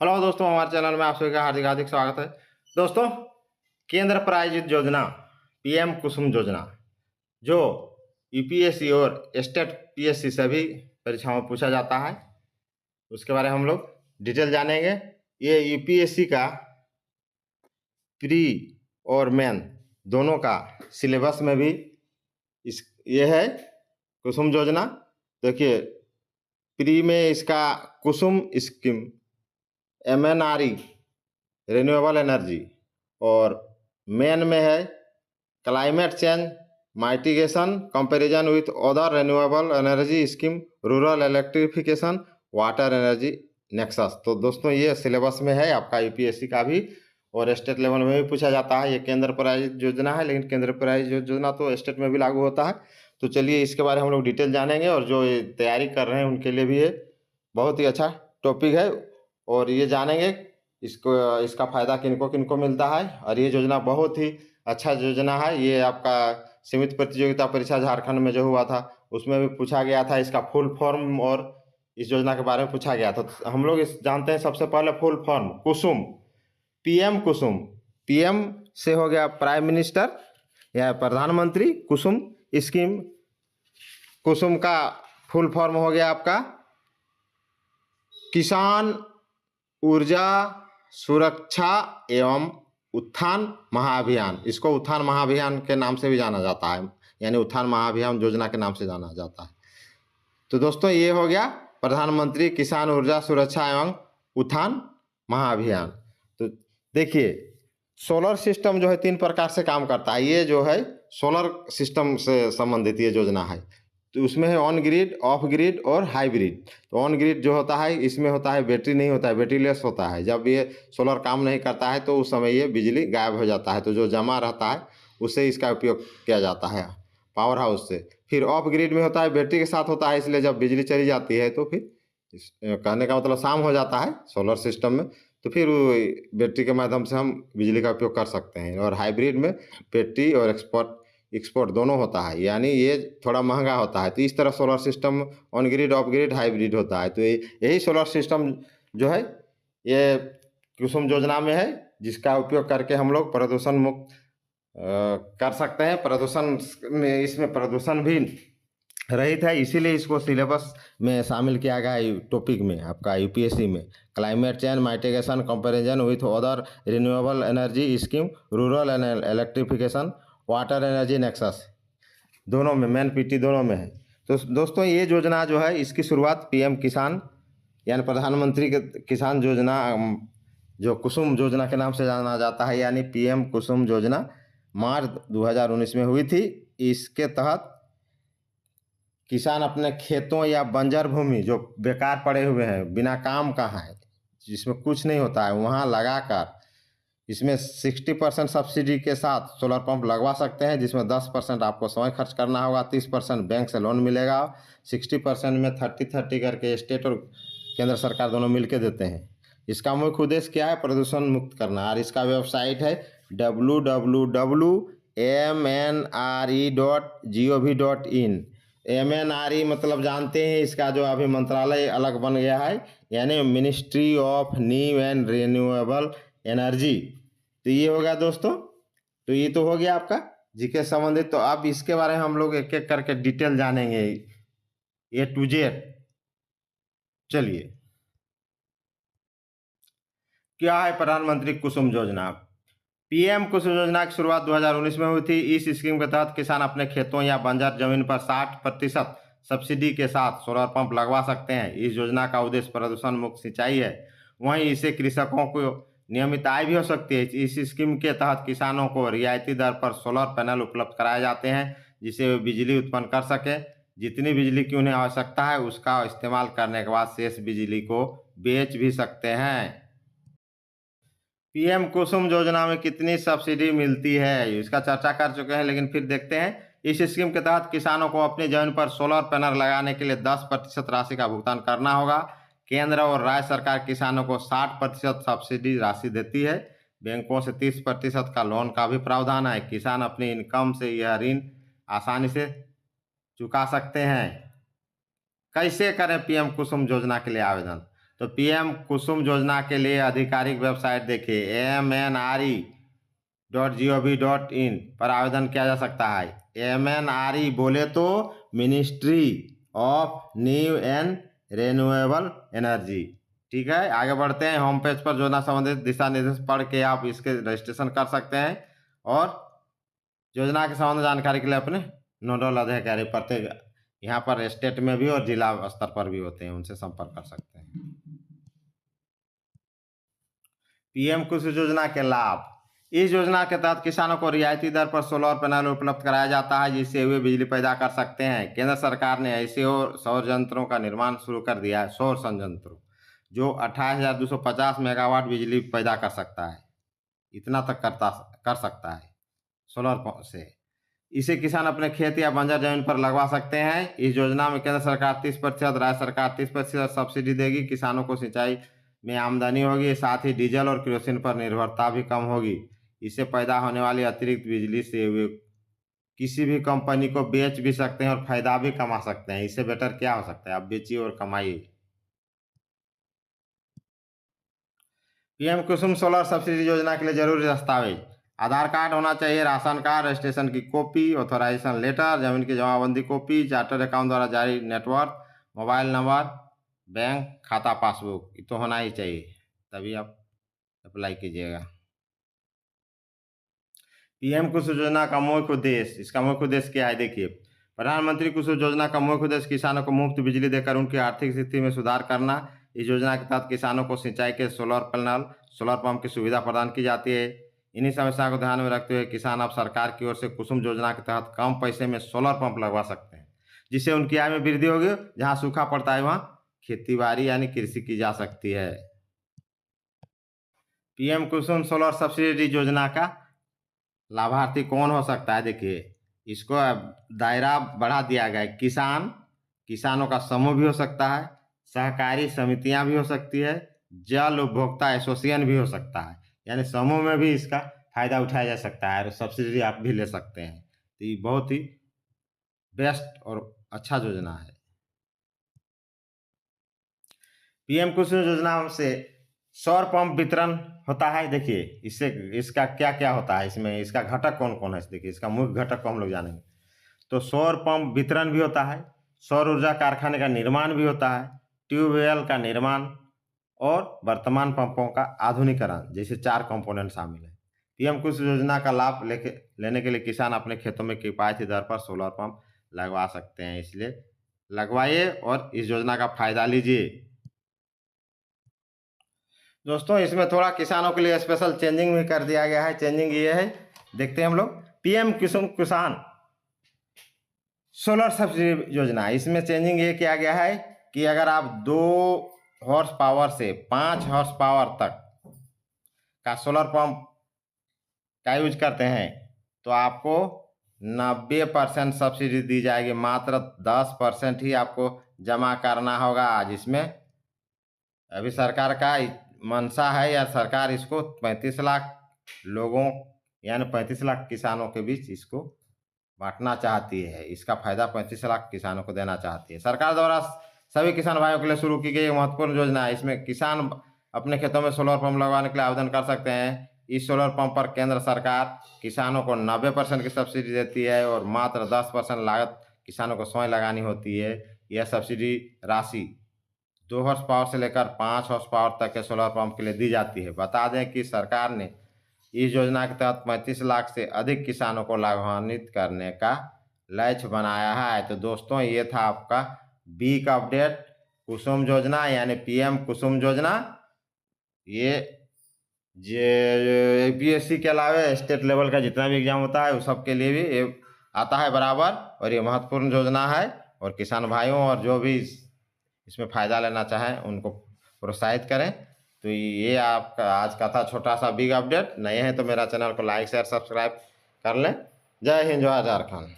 Hello दोस्तों, हमारे channel में आप सभी का हार्दिक हार्दिक स्वागत है। दोस्तों, केंद्र प्रायोजित योजना पीएम कुसुम योजना जो यूपीएससी और स्टेट पीएससी सभी परीक्षाओं में पूछा जाता है, उसके बारे में हम लोग डिटेल जानेंगे। ये यूपीएससी का प्री और मेन दोनों का सिलेबस में भी ये है कुसुम योजना। देखिए, प्री में इसका Kusum scheme, MNRE renewable energy, और मेन में है climate change mitigation comparison with other renewable energy scheme, rural electrification, water energy nexus. तो दोस्तों, ये सिलेबस में है आपका यूपीएससी का भी, और स्टेट लेवल में भी पूछा जाता है। ये केंद्र प्रायोजित योजना है, लेकिन केंद्र प्रायोजित योजना तो स्टेट में भी लागू होता है। तो चलिए, इसके बारे में हम लोग डिटेल जानेंगे, और जो ये तैयारी कर रहे हैं उनके लिए भी ये बहुत ही अच्छा टॉपिक है, और ये जानेंगे इसका फ़ायदा किनको किनको मिलता है। और ये योजना बहुत ही अच्छा योजना है। ये आपका सीमित प्रतियोगिता परीक्षा झारखंड में जो हुआ था, उसमें भी पूछा गया था इसका फुल फॉर्म, और इस योजना के बारे में पूछा गया था। तो हम लोग इस जानते हैं सबसे पहले फुल फॉर्म कुसुम, पीएम कुसुम। पीएम से हो गया प्राइम मिनिस्टर या प्रधानमंत्री कुसुम स्कीम। कुसुम का फुल फॉर्म हो गया आपका किसान ऊर्जा सुरक्षा एवं उत्थान महाअभियान। इसको उत्थान महाअभियान के नाम से भी जाना जाता है, यानी उत्थान महाअभियान योजना के नाम से जाना जाता है। तो दोस्तों, ये हो गया प्रधानमंत्री किसान ऊर्जा सुरक्षा एवं उत्थान महाअभियान। तो देखिए, सोलर सिस्टम जो है 3 प्रकार से काम करता है। ये जो है सोलर सिस्टम से संबंधित ये योजना है। तो उसमें है ऑन ग्रिड, ऑफ ग्रिड और हाइब्रिड। तो ऑन ग्रिड जो होता है, इसमें होता है बैटरी नहीं होता है, बैटरीलेस होता है। जब ये सोलर काम नहीं करता है तो उस समय ये बिजली गायब हो जाता है, तो जो जमा रहता है उससे इसका उपयोग किया जाता है पावर हाउस से। फिर ऑफ ग्रिड में होता है, बैटरी के साथ होता है, इसलिए जब बिजली चली जाती है तो फिर कहने का मतलब शाम हो जाता है सोलर सिस्टम में, तो फिर बैटरी के माध्यम से हम बिजली का उपयोग कर सकते हैं। और हाइब्रिड में बैटरी और एक्सपोर्ट दोनों होता है, यानी ये थोड़ा महंगा होता है। तो इस तरह solar system on grid, of grid, hybrid होता है। तो यही सोलर सिस्टम जो है ये कुसुम योजना में है, जिसका उपयोग करके हम लोग प्रदूषण मुक्त कर सकते हैं। प्रदूषण में, इसमें प्रदूषण भी रहित है, इसीलिए इसको सिलेबस में शामिल किया गया है टॉपिक में आपका यूपीएससी में। Climate change mitigation comparison with other renewable energy scheme, rural electrification, water energy nexus, दोनों में मेन पीटी दोनों में है। तो दोस्तों, ये योजना जो है इसकी शुरुआत पीएम किसान यानी प्रधानमंत्री किसान योजना, जो कुसुम योजना के नाम से जाना जाता है, यानी पीएम कुसुम योजना मार्च 2019 में हुई थी। इसके तहत किसान अपने खेतों या बंजर भूमि जो बेकार पड़े हुए हैं, बिना काम का है, जिसमें कुछ नहीं होता है, वहाँ लगाकर इसमें 60% सब्सिडी के साथ सोलर पंप लगवा सकते हैं, जिसमें 10% आपको समय खर्च करना होगा, 30% बैंक से लोन मिलेगा, 60% में 30-30 करके स्टेट और केंद्र सरकार दोनों मिलके देते हैं। इसका मुख्य उद्देश्य क्या है? प्रदूषण मुक्त करना। और इसका वेबसाइट है www.mnre.gov.in। MNRE मतलब जानते हैं, इसका जो अभी मंत्रालय अलग बन गया है, यानी ministry of new and renewable energy. तो ये हो गया दोस्तों। तो ये तो हो गया आपका जीके संबंधित। तो अब इसके बारे में हम लोग एक एक करके डिटेल जानेंगे A to Z। चलिए, क्या है प्रधानमंत्री कुसुम योजना? पीएम कुसुम योजना की शुरुआत 2019 में हुई थी। इस स्कीम के तहत किसान अपने खेतों या बंजर जमीन पर 60% सब्सिडी के साथ सोलर पंप लगवा सकते हैं। इस योजना का उद्देश्य प्रदूषण मुक्त सिंचाई है, वहीं इससे कृषकों को नियमित आय भी हो सकती है। इस स्कीम के तहत किसानों को रियायती दर पर सोलर पैनल उपलब्ध कराए जाते हैं, जिससे वे बिजली उत्पन्न कर सकें। जितनी बिजली की उन्हें आवश्यकता है, उसका इस्तेमाल करने के बाद शेष बिजली को बेच भी सकते हैं। पीएम कुसुम योजना में कितनी सब्सिडी मिलती है, इसका चर्चा कर चुके हैं, लेकिन फिर देखते हैं। इस स्कीम के तहत किसानों को अपनी जमीन पर सोलर पैनल लगाने के लिए 10% राशि का भुगतान करना होगा। केंद्र और राज्य सरकार किसानों को 60% सब्सिडी राशि देती है। बैंकों से 30% का लोन का भी प्रावधान है। किसान अपनी इनकम से यह ऋण आसानी से चुका सकते हैं। कैसे करें पीएम कुसुम योजना के लिए आवेदन? तो पीएम कुसुम योजना के लिए आधिकारिक वेबसाइट देखिए mnre.gov.in पर आवेदन किया जा सकता है। MNRE बोले तो ministry of new and renewable energy. ठीक है, आगे बढ़ते हैं। होम पेज पर योजना संबंधित दिशा निर्देश पढ़ के आप इसके रजिस्ट्रेशन कर सकते हैं और योजना के संबंध जानकारी के लिए अपने नोडल अधिकारी प्रत्येक यहाँ पर स्टेट में भी और जिला स्तर पर भी होते हैं, उनसे संपर्क कर सकते हैं। पीएम कुसुम योजना के लाभ। इस योजना के तहत किसानों को रियायती दर पर सोलर पैनल उपलब्ध कराया जाता है, जिससे वे बिजली पैदा कर सकते हैं। केंद्र सरकार ने ऐसे और सौर यंत्रों का निर्माण शुरू कर दिया है, सौर संयंत्रों जो 28,250 मेगावाट बिजली पैदा कर सकता है, इतना तक कर सकता है सोलर से। इसे किसान अपने खेत या बंजर जमीन पर लगवा सकते हैं। इस योजना में केंद्र सरकार 30%, राज्य सरकार 30% सब्सिडी देगी। किसानों को सिंचाई में आमदनी होगी, साथ ही डीजल और केरोसिन पर निर्भरता भी कम होगी। इससे पैदा होने वाली अतिरिक्त बिजली से वे किसी भी कंपनी को बेच भी सकते हैं और फायदा भी कमा सकते हैं। इससे बेटर क्या हो सकता है, आप बेचिए और कमाइए। पीएम कुसुम सोलर सब्सिडी योजना के लिए जरूरी दस्तावेज: आधार कार्ड होना चाहिए, राशन कार्ड, रजिस्ट्रेशन की कॉपी, ऑथराइजेशन लेटर, जमीन की जमाबंदी कॉपी, चार्टर्ड अकाउंट द्वारा जारी नेटवर्क, मोबाइल नंबर, बैंक खाता पासबुक, ये तो होना ही चाहिए, तभी आप अप्लाई कीजिएगा। पीएम कुसुम योजना का मुख्य उद्देश्य। इसका मुख्य उद्देश्य क्या है, देखिए। प्रधानमंत्री कुसुम योजना का मुख्य उद्देश्य किसानों को मुफ्त बिजली देकर उनकी आर्थिक स्थिति में सुधार करना। इस योजना के तहत किसानों को सिंचाई के सोलर पैनल, सोलर पंप की सुविधा प्रदान की जाती है। इन्हीं समस्याओं को ध्यान में रखते हुए किसान अब सरकार की ओर से कुसुम योजना के तहत कम पैसे में सोलर पंप लगवा सकते हैं, जिससे उनकी आय में वृद्धि होगी। जहाँ सूखा पड़ता है वहाँ खेती बाड़ी यानी कृषि की जा सकती है। पीएम कुसुम सोलर सब्सिडी योजना का लाभार्थी कौन हो सकता है, देखिए। इसको दायरा बढ़ा दिया गया है। किसानों का समूह भी हो सकता है, सहकारी समितियां भी हो सकती है, जल उपभोक्ता एसोसिएशन भी हो सकता है, यानी समूह में भी इसका फायदा उठाया जा सकता है और सब्सिडी आप भी ले सकते हैं। तो ये बहुत ही बेस्ट और अच्छा योजना है। पीएम कुसुम योजना से सौर पंप वितरण होता है, देखिए। इससे इसका क्या क्या होता है, इसमें इसका घटक कौन कौन है, देखिए। इसका मुख्य घटक को हम लोग जानेंगे। तो सौर पंप वितरण भी होता है, सौर ऊर्जा कारखाने का निर्माण भी होता है, ट्यूबवेल का निर्माण और वर्तमान पंपों का आधुनिकीकरण, जैसे 4 कंपोनेंट शामिल है। पीएम कुसुम योजना का लाभ लेने के लिए किसान अपने खेतों में किफायती दर पर सोलर पंप लगवा सकते हैं, इसलिए लगवाइए और इस योजना का फायदा लीजिए। दोस्तों, इसमें थोड़ा किसानों के लिए स्पेशल चेंजिंग भी कर दिया गया है। चेंजिंग ये है, देखते हैं हम लोग। पीएम कुसुम किसान सोलर सब्सिडी योजना, इसमें चेंजिंग ये किया गया है कि अगर आप 2 हॉर्स पावर से 5 हॉर्स पावर तक का सोलर पंप का यूज करते हैं तो आपको 90% सब्सिडी दी जाएगी। मात्र 10% ही आपको जमा करना होगा, जिसमें अभी सरकार का मंशा है या सरकार इसको 35 लाख लोगों यानी 35 लाख किसानों के बीच इसको बांटना चाहती है। इसका फायदा 35 लाख किसानों को देना चाहती है। सरकार द्वारा सभी किसान भाइयों के लिए शुरू की गई महत्वपूर्ण योजना है। इसमें किसान अपने खेतों में सोलर पंप लगवाने के लिए आवेदन कर सकते हैं। इस सोलर पंप पर केंद्र सरकार किसानों को 90% की सब्सिडी देती है और मात्र 10% लागत किसानों को स्वयं लगानी होती है। यह सब्सिडी राशि 2 हॉर्स पावर से लेकर 5 हॉर्स पावर तक के सोलर पंप के लिए दी जाती है। बता दें कि सरकार ने इस योजना के तहत 35 लाख से अधिक किसानों को लाभान्वित करने का लक्ष्य बनाया है। तो दोस्तों, ये था आपका वीक अपडेट कुसुम योजना यानी पीएम कुसुम योजना। ये यूपीएससी के अलावा स्टेट लेवल का जितना भी एग्जाम होता है उस सब के लिए भी ये आता है बराबर, और ये महत्वपूर्ण योजना है। और किसान भाइयों और जो भी इसमें फ़ायदा लेना चाहें उनको प्रोत्साहित करें। तो ये आपका आज का था छोटा सा बिग अपडेट। नए हैं तो मेरा चैनल को लाइक शेयर सब्सक्राइब कर लें। जय हिंद, जय झारखंड।